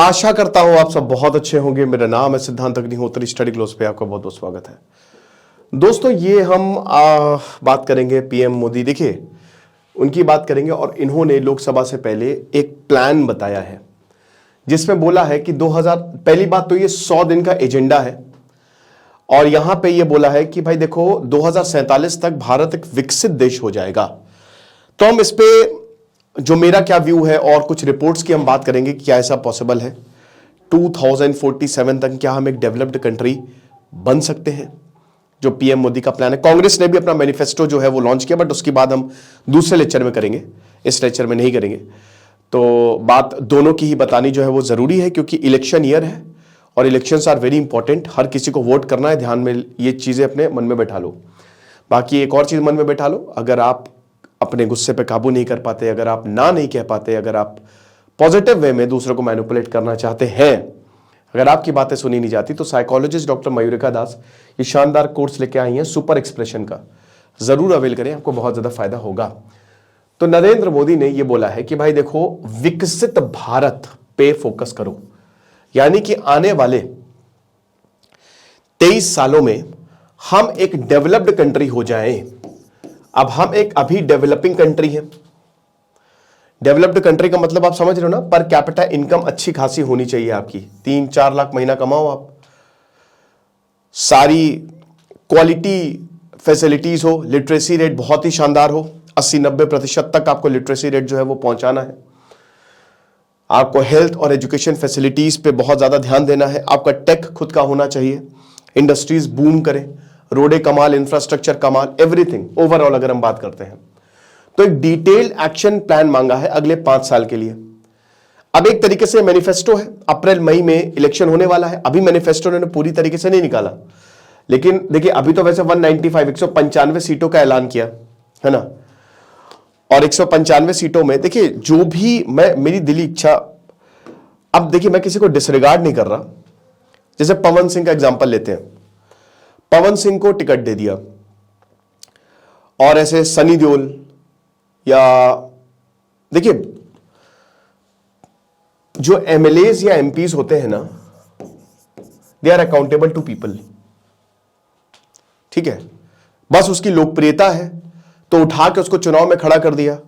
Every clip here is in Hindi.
आशा करता हूं आप सब बहुत अच्छे होंगे। मेरा नाम है सिद्धांत अग्निहोत्री, स्टडी क्लोज पे आपका बहुत बहुत स्वागत है। दोस्तों ये हम बात करेंगे पीएम मोदी। देखिए उनकी बात करेंगे और इन्होंने लोकसभा से पहले एक प्लान बताया है जिसमें बोला है कि 2000, पहली बात तो ये 100 दिन का एजेंडा है और यहां पे ये बोला है कि भाई देखो 2047 तक भारत एक विकसित देश हो जाएगा। तो हम इस पे जो मेरा क्या व्यू है और कुछ रिपोर्ट्स की हम बात करेंगे कि क्या ऐसा पॉसिबल है 2047 तक क्या हम एक डेवलप्ड कंट्री बन सकते हैं, जो पीएम मोदी का प्लान है। कांग्रेस ने भी अपना मैनिफेस्टो जो है वो लॉन्च किया, बट उसकी बात हम दूसरे लेक्चर में करेंगे, इस लेक्चर में नहीं करेंगे। तो बात दोनों की ही बतानी जो है वो जरूरी है क्योंकि इलेक्शन ईयर है और इलेक्शंस आर वेरी इंपॉर्टेंट। हर किसी को वोट करना है, ध्यान में ये चीजें अपने मन में बैठा लो। बाकी एक और चीज मन में बैठा लो, अगर आप अपने गुस्से पे काबू नहीं कर पाते, अगर आप ना नहीं कह पाते, अगर आप पॉजिटिव वे में दूसरों को मैनिपुलेट करना चाहते हैं, अगर आपकी बातें सुनी नहीं जाती, तो साइकोलॉजिस्ट डॉक्टर मयूरिका दास ये शानदार कोर्स लेके आई हैं सुपर एक्सप्रेशन का, जरूर अवेल करें, आपको बहुत ज्यादा फायदा होगा। तो नरेंद्र मोदी ने ये बोला है कि भाई देखो विकसित भारत पे फोकस करो, यानी कि आने वाले 23 सालों में हम एक डेवलप्ड कंट्री हो जाएं। अब हम एक अभी डेवलपिंग कंट्री हैं। डेवलप्ड कंट्री का मतलब आप समझ रहे हो ना, पर कैपिटा इनकम अच्छी खासी होनी चाहिए आपकी, 3-4 लाख महीना कमाओ आप, सारी क्वालिटी फैसिलिटीज हो, लिटरेसी रेट बहुत ही शानदार हो, 80-90% तक आपको लिटरेसी रेट जो है वो पहुंचाना है। आपको हेल्थ और एजुकेशन फैसिलिटीज पे बहुत ज्यादा ध्यान देना है। आपका टेक खुद का होना चाहिए, इंडस्ट्रीज बूम करें, रोडे कमाल, इंफ्रास्ट्रक्चर कमाल, एवरीथिंग ओवरऑल अगर हम बात करते हैं तो एक डिटेल्ड एक्शन प्लान मांगा है अगले 5 साल के लिए। अब एक तरीके से मैनिफेस्टो है, अप्रैल मई में इलेक्शन होने वाला है, अभी मैनिफेस्टो ने पूरी तरीके से नहीं निकाला, लेकिन देखिए अभी तो वैसे 195 सीटों का ऐलान किया है ना, और 195 सीटों में देखिए जो भी मेरी दिली इच्छा, अब देखिए मैं किसी को डिसरिगार्ड नहीं कर रहा, जैसे पवन सिंह का एग्जांपल लेते हैं, पवन सिंह को टिकट दे दिया और ऐसे सनी देओल या देखिए जो एमएलएज या एमपीज होते हैं ना, they are accountable to people, ठीक है, बस उसकी लोकप्रियता है तो उठा के उसको चुनाव में खड़ा कर दिया।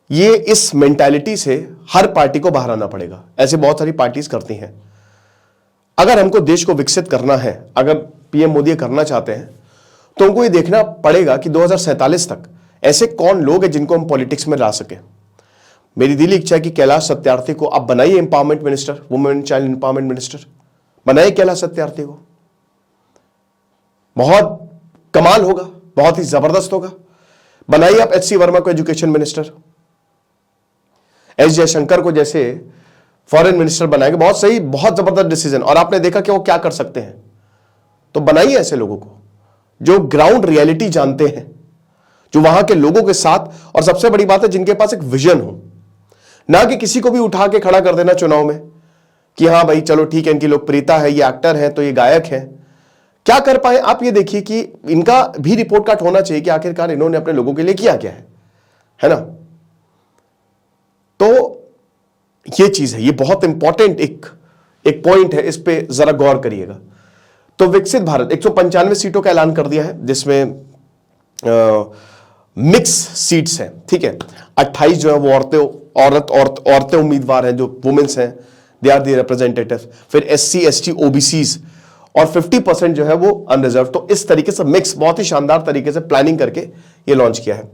ये इस मेंटालिटी से हर पार्टी को बाहर आना पड़ेगा, ऐसे बहुत सारी पार्टीज करती हैं। अगर हमको देश को विकसित करना है, अगर पीएम मोदी करना चाहते हैं, तो उनको ये देखना पड़ेगा कि 2047 तक ऐसे कौन लोग हैं जिनको हम पॉलिटिक्स में ला सके। मेरी दिली इच्छा है कि कैलाश सत्यार्थी को आप बनाइए empowerment minister, women child empowerment minister बनाइए कैलाश सत्यार्थी को, बहुत कमाल होगा, बहुत ही जबरदस्त होगा। बनाइए आप एचसी वर्मा को एजुकेशन मिनिस्टर, एस जयशंकर को जैसे फॉरेन मिनिस्टर बनाएंगे, बहुत सही, बहुत जबरदस्त डिसीजन, और आपने देखा कि वो क्या कर सकते हैं। तो बनाइए ऐसे लोगों को जो ग्राउंड रियलिटी जानते हैं, जो वहां के लोगों के साथ, और सबसे बड़ी बात है जिनके पास एक विजन हो, ना कि किसी को भी उठा के खड़ा कर देना चुनाव में कि हाँ भाई चलो ठीक है, इनकी लोकप्रियता है, ये एक्टर है तो ये गायक है। क्या कर पाए आप ये देखिए कि इनका भी रिपोर्ट कार्ड होना चाहिए कि आखिरकार इन्होंने अपने लोगों के लिए किया क्या है ना। तो ये चीज है, ये बहुत इंपॉर्टेंट एक पॉइंट है, इस पे जरा गौर करिएगा। तो विकसित भारत 195 सीटों का ऐलान कर दिया है, जिसमें मिक्स सीट्स हैं, ठीक है। 28 जो है वो औरतें उम्मीदवार हैं, जो वुमेन्स हैं, दे आर दी रिप्रेजेंटेटिव, फिर SC ST OBCs और 50% जो है वो अनरिजर्व। तो इस तरीके से मिक्स, बहुत ही शानदार तरीके से प्लानिंग करके ये लॉन्च किया है।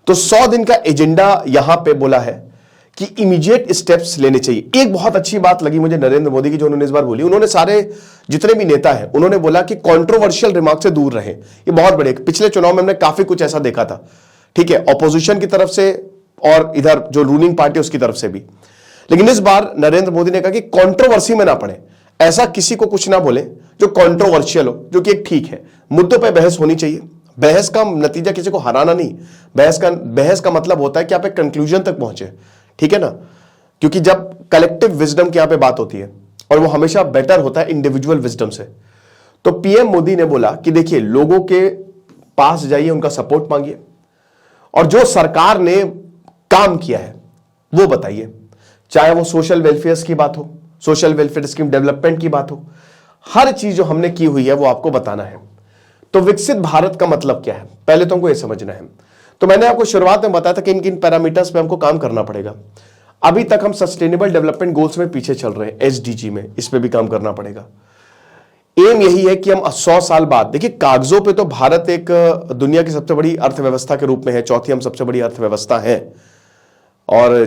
तो 100 दिन का एजेंडा यहां पे बोला है कि इमीडिएट स्टेप्स लेने चाहिए। एक बहुत अच्छी बात लगी मुझे नरेंद्र मोदी की, जो उन्होंने इस बार बोली, उन्होंने सारे जितने भी नेता हैं उन्होंने बोला कि कंट्रोवर्शियल रिमार्क से दूर रहे। ये बहुत बड़े, पिछले चुनाव में हमने काफी कुछ ऐसा देखा था, ठीक है, ऑपोजिशन की तरफ से और इधर जो रूलिंग पार्टी उसकी तरफ से भी, लेकिन इस बार नरेंद्र मोदी ने कहा कि कंट्रोवर्सी में ना पड़े, ऐसा किसी को कुछ ना बोले जो कंट्रोवर्शियल हो, जो कि एक ठीक है, मुद्दों पर बहस होनी चाहिए। बहस का नतीजा किसी को हराना नहीं, बहस का मतलब होता है कि आप एक कंक्लूजन तक पहुंचे, ठीक है ना, क्योंकि जब कलेक्टिव विजडम की यहां पे बात होती है और वो हमेशा बेटर होता है इंडिविजुअल विजडम से। तो पीएम मोदी ने बोला कि देखिए लोगों के पास जाइए, उनका सपोर्ट मांगिए और जो सरकार ने काम किया है वो बताइए, चाहे वो सोशल वेलफेयर की बात हो, सोशल वेलफेयर स्कीम, डेवलपमेंट की बात हो, हर चीज जो हमने की हुई है वो आपको बताना है। तो विकसित भारत का मतलब क्या है, पहले तो हमको यह समझना है। तो मैंने आपको शुरुआत में बताया था कि इन किन पैरामीटर्स पे हमको काम करना पड़ेगा। अभी तक हम सस्टेनेबल डेवलपमेंट गोल्स में पीछे चल रहे हैं, एसडीजी में, इस पे भी काम करना पड़ेगा। एम यही है कि हम 100 साल बाद, देखिए कागजों पे तो भारत एक दुनिया की सबसे बड़ी अर्थव्यवस्था के रूप में है, चौथी हम सबसे बड़ी अर्थव्यवस्था है, और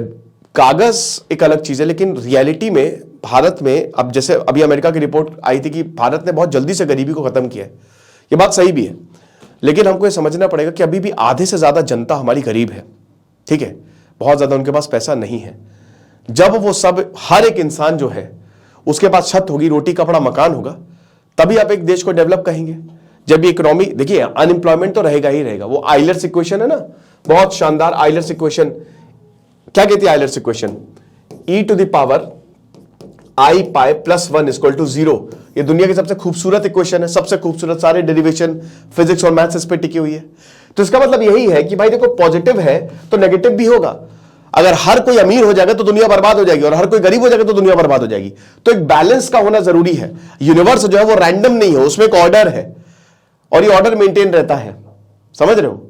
कागज एक अलग चीज है, लेकिन रियलिटी में भारत में, अब जैसे अभी अमेरिका की रिपोर्ट आई थी कि भारत ने बहुत जल्दी से गरीबी को खत्म किया है, ये बात सही भी है, लेकिन हमको ये समझना पड़ेगा कि अभी भी आधे से ज्यादा जनता हमारी गरीब है, ठीक है, बहुत ज्यादा उनके पास पैसा नहीं है। जब वो सब, हर एक इंसान जो है उसके पास छत होगी, रोटी कपड़ा मकान होगा, तभी आप एक देश को डेवलप कहेंगे। जब इकोनॉमी, देखिए अनएम्प्लॉयमेंट तो रहेगा ही रहेगा, वो आइलर्स इक्वेशन है ना, बहुत शानदार आइलर्स इक्वेशन, क्या कहती है Euler's equation, e to the power i pi plus 1 equal to 0। ये दुनिया की सबसे खूबसूरत इक्वेशन है, सबसे खूबसूरत, सारे डेरिवेशन फिजिक्स और मैथ्स इस पे टिकी हुई है। तो इसका मतलब यही है कि भाई देखो, पॉजिटिव है तो नेगेटिव भी होगा। अगर हर कोई अमीर हो जाएगा तो दुनिया बर्बाद हो जाएगी, और हर कोई गरीब हो जाएगा तो दुनिया बर्बाद हो जाएगी। तो एक बैलेंस का होना जरूरी है। यूनिवर्स जो है वो रैंडम नहीं है, उसमें एक ऑर्डर है, और ये ऑर्डर मेंटेन रहता है, समझ रहे हो।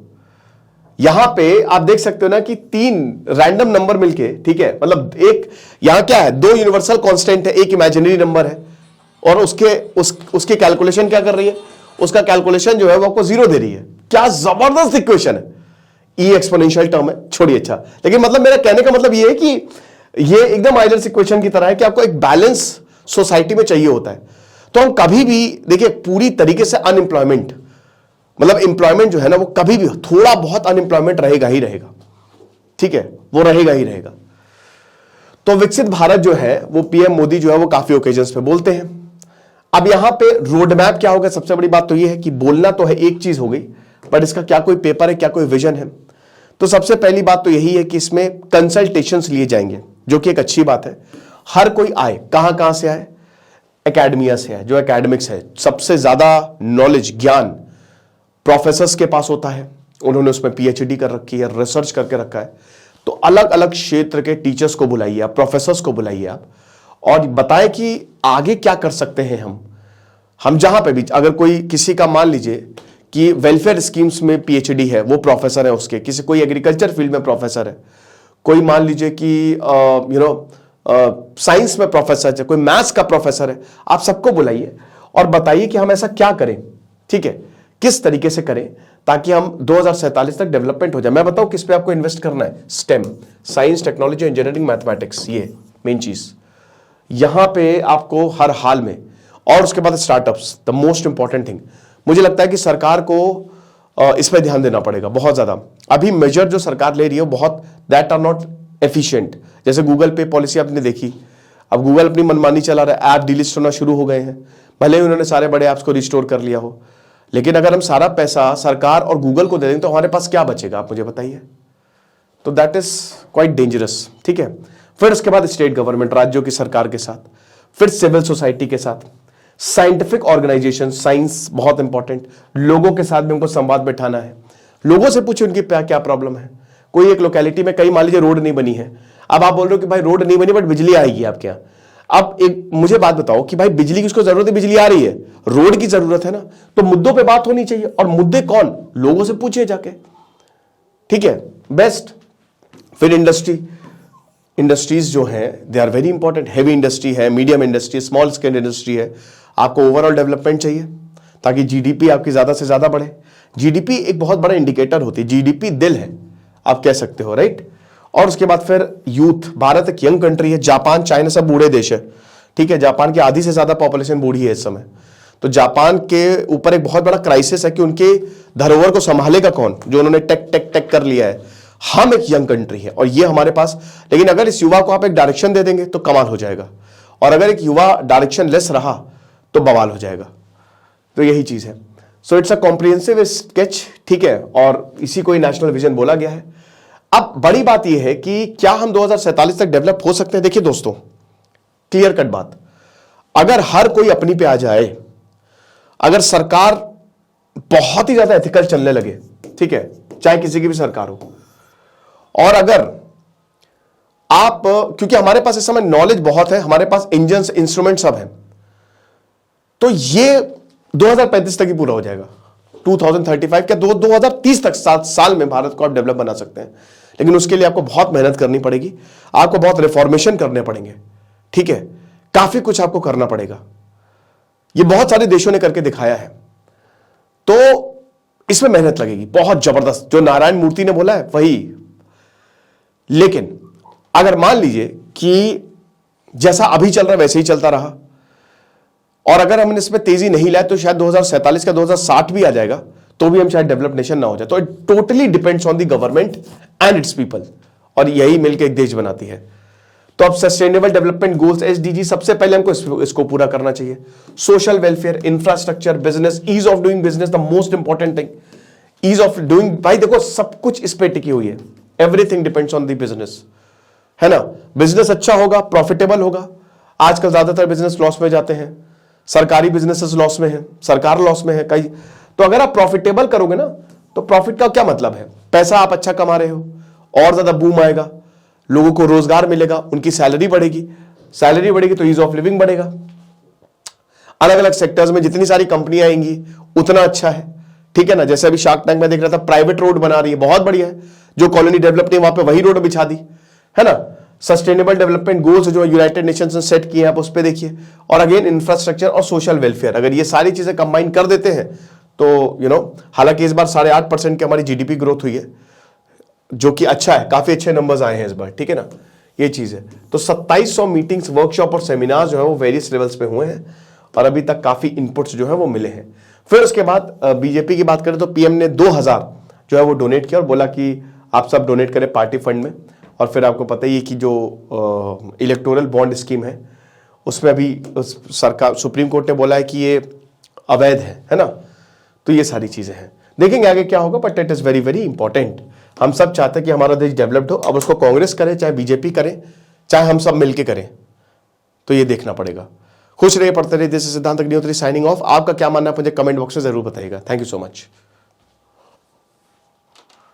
यहां पे आप देख सकते हो ना कि 3 रैंडम नंबर मिलके, ठीक है, मतलब एक यहां क्या है, 2 यूनिवर्सल कांस्टेंट है, एक इमेजिनरी नंबर है, और उसके कैलकुलेशन क्या कर रही है, उसका कैलकुलेशन जो है वो आपको 0 दे रही है। क्या जबरदस्त इक्वेशन है, ई एक्सपोनेंशियल टर्म है, छोड़िए, अच्छा, लेकिन मतलब मेरा कहने का मतलब ये है कि ये एकदम आइलर्स इक्वेशन की तरह है कि आपको एक बैलेंस सोसाइटी में चाहिए होता है। तो हम कभी भी, देखिए, पूरी तरीके से अनएम्प्लॉयमेंट, मतलब एम्प्लॉयमेंट जो है ना, वो कभी भी थोड़ा बहुत अनएम्प्लॉयमेंट रहेगा ही रहेगा, ठीक है, वो रहेगा ही रहेगा। तो विकसित भारत जो है वो पीएम मोदी जो है वो काफी ओकेजन्स पे बोलते हैं। अब यहां पे रोड मैप क्या होगा, सबसे बड़ी बात तो ये है कि बोलना तो है, एक चीज हो गई, बट इसका क्या कोई पेपर है, क्या कोई विजन है। तो सबसे पहली बात तो यही है कि इसमें कंसल्टेशंस लिए जाएंगे, जो कि एक अच्छी बात है। हर कोई आए, कहां से आए, एकेडमिया से आए, जो एकेडमिक्स है, सबसे ज्यादा नॉलेज, ज्ञान प्रोफेसर्स के पास होता है, उन्होंने उसमें पीएचडी कर रखी है, रिसर्च करके रखा है। तो अलग अलग क्षेत्र के टीचर्स को बुलाइए आप, प्रोफेसर्स को बुलाइए आप, और बताएं कि आगे क्या कर सकते हैं हम जहां पे भी, अगर कोई किसी का मान लीजिए कि वेलफेयर स्कीम्स में पीएचडी है, वो प्रोफेसर है उसके, किसी कोई एग्रीकल्चर फील्ड में प्रोफेसर है, कोई मान लीजिए कि साइंस में प्रोफेसर है, कोई मैथ्स का प्रोफेसर है, आप सबको बुलाइए और बताइए कि हम ऐसा क्या करें, ठीक है, किस तरीके से करें ताकि हम 2047 तक डेवलपमेंट हो जाए। मैं बताऊं किस पे आपको इन्वेस्ट करना है, stem, science, technology, engineering, mathematics, ये मेन चीज, यहां पे आपको हर हाल में, और उसके बाद startups, the most important thing. मुझे लगता है कि सरकार को इस पर ध्यान देना पड़ेगा बहुत ज्यादा। अभी मेजर जो सरकार ले रही है बहुत दैट आर नॉट एफिशिएंट। जैसे गूगल पे पॉलिसी आपने देखी, अब गूगल अपनी मनमानी चला रहा है, ऐप डिलीट होना शुरू हो गए हैं, भले ही उन्होंने सारे बड़े ऐप्स को रिस्टोर कर लिया हो, लेकिन अगर हम सारा पैसा सरकार और गूगल को दे दें तो हमारे पास क्या बचेगा, आप मुझे बताइए। तो दैट इज क्वाइट डेंजरस, ठीक है। फिर उसके बाद स्टेट गवर्नमेंट, राज्यों की सरकार के साथ, फिर सिविल सोसाइटी के साथ, साइंटिफिक ऑर्गेनाइजेशन, साइंस बहुत इंपॉर्टेंट, लोगों के साथ भी हमको संवाद बैठाना है, लोगों से पूछे उनकी क्या प्रॉब्लम है। कोई एक लोकेलिटी में कहीं मान लीजिए रोड नहीं बनी है, अब आप बोल रहे हो कि भाई रोड नहीं बनी बट बिजली आएगी आपके यहाँ। अब एक मुझे बात बताओ कि भाई बिजली किसको जरूरत है, बिजली आ रही है, रोड की जरूरत है ना, तो मुद्दों पे बात होनी चाहिए, और मुद्दे कौन, लोगों से पूछिए जाके, ठीक है, बेस्ट। फिर इंडस्ट्रीज जो हैं they are very important, heavy industry है, medium industry, small scale industry है। आपको ओवरऑल डेवलपमेंट चाहिए ताकि जीडीपी आपकी ज्यादा से ज्यादा बढ़े। जीडीपी एक बहुत बड़ा इंडिकेटर होती है, जीडीपी दिल है आप कह सकते हो, राइट। और उसके बाद फिर यूथ, भारत एक यंग कंट्री है, जापान चाइना सब बूढ़े देश है, ठीक है, जापान की आधी से ज्यादा पॉपुलेशन बूढ़ी है इस समय। तो जापान के ऊपर एक बहुत बड़ा क्राइसिस है कि उनके धरोहर को संभालेगा कौन, जो उन्होंने टेक टेक टेक कर लिया है। हम एक यंग कंट्री है और ये हमारे पास, लेकिन अगर इस युवा को आप एक डायरेक्शन दे देंगे तो कमाल हो जाएगा, और अगर एक युवा डायरेक्शन लेस रहा तो बवाल हो जाएगा। तो यही चीज है। So it's a comprehensive sketch, ठीक है, और इसी को ही नेशनल विजन बोला गया है। अब बड़ी बात यह है कि क्या हम 2047 तक डेवलप हो सकते हैं। देखिए दोस्तों, क्लियर कट बात, अगर हर कोई अपनी पे आ जाए, अगर सरकार बहुत ही ज्यादा एथिकल चलने लगे, ठीक है, चाहे किसी की भी सरकार हो, और अगर आप क्योंकि हमारे पास इस समय नॉलेज बहुत है, हमारे पास इंजन इंस्ट्रूमेंट सब है, तो ये 2035 तक ही पूरा हो जाएगा, 2035 क्या 2030 तक, 7 साल में भारत को आप डेवलप बना सकते हैं। लेकिन उसके लिए आपको बहुत मेहनत करनी पड़ेगी, आपको बहुत रिफॉर्मेशन करने पड़ेंगे, ठीक है, काफी कुछ आपको करना पड़ेगा। ये बहुत सारे देशों ने करके दिखाया है, तो इसमें मेहनत लगेगी बहुत जबरदस्त, जो नारायण मूर्ति ने बोला है वही। लेकिन अगर मान लीजिए कि जैसा अभी चल रहा है वैसे ही चलता रहा, और अगर हमने इसमें तेजी नहीं लाए तो शायद 2047 का 2060 भी आ जाएगा, तो भी हम शायद डेवलप नेशन ना हो जाए। तो it totally depends on the government and it's people, और यही मिलकर एक देश बनाती है। तो अब सस्टेनेबल डेवलपमेंट गोल्स SDG, सबसे पहले हमको इसको पूरा करना चाहिए। Social welfare, infrastructure, business, ease of doing business, the most important thing, ease of doing. भाई देखो सब कुछ इस पे टिकी हुई है, everything depends on the business, है ना। बिजनेस अच्छा होगा, प्रॉफिटेबल होगा। आजकल ज्यादातर बिजनेस लॉस में जाते हैं, सरकारी बिजनेसेस लॉस में है, सरकार लॉस में है कई। तो अगर आप प्रॉफिटेबल करोगे ना, तो प्रॉफिट का क्या मतलब है, पैसा आप अच्छा कमा रहे हो, और ज्यादा बूम आएगा, लोगों को रोजगार मिलेगा, उनकी सैलरी बढ़ेगी, सैलरी बढ़ेगी तो ईज ऑफ लिविंग बढ़ेगा। अलग अलग सेक्टर्स में जितनी सारी कंपनियां आएंगी उतना अच्छा है, ठीक है ना। जैसे अभी शार्क टैंक में देख रहा था, प्राइवेट रोड बना रही है, बहुत बढ़िया है। जो कॉलोनी डेवलप नहीं वहां पे वही रोड बिछा दी, है ना। सस्टेनेबल डेवलपमेंट गोल्स जो यूनाइटेड नेशंस ने सेट किए हैं, आप उस पर देखिए। और अगेन इंफ्रास्ट्रक्चर और सोशल वेलफेयर, अगर ये सारी चीजें कंबाइन कर देते हैं तो हालांकि इस बार 8.5% की हमारी GDP ग्रोथ हुई है, जो कि अच्छा है, काफी अच्छे नंबर्स आए हैं इस बार, ठीक है ना। ये चीज है। तो 2700 मीटिंग्स, वर्कशॉप और सेमिनार जो है वो वेरियस लेवल्स पे हुए हैं, और अभी तक काफी इनपुट्स जो है वो मिले हैं। फिर उसके बाद बीजेपी की बात करें तो PM ने 2000 जो है वो डोनेट किया, और बोला कि आप सब डोनेट करें पार्टी फंड में। और फिर आपको पता ही है कि जो इलेक्टोरल बॉन्ड स्कीम है, उसमें अभी सरकार, सुप्रीम कोर्ट ने बोला है कि ये अवैध है ना। तो ये सारी चीजें हैं, देखेंगे आगे क्या होगा, but it is very very important. हम सब चाहते हैं कि हमारा देश डेवलप्ड हो। अब उसको कांग्रेस करे, चाहे बीजेपी करे, चाहे हम सब मिलके करें, तो ये देखना पड़ेगा। खुश रहिए, पढ़ते रहिए। दिस इज सिद्धांत अग्निहोत्री साइनिंग ऑफ। आपका क्या मानना है मुझे कमेंट बॉक्स में जरूर बताइएगा। Thank you so much.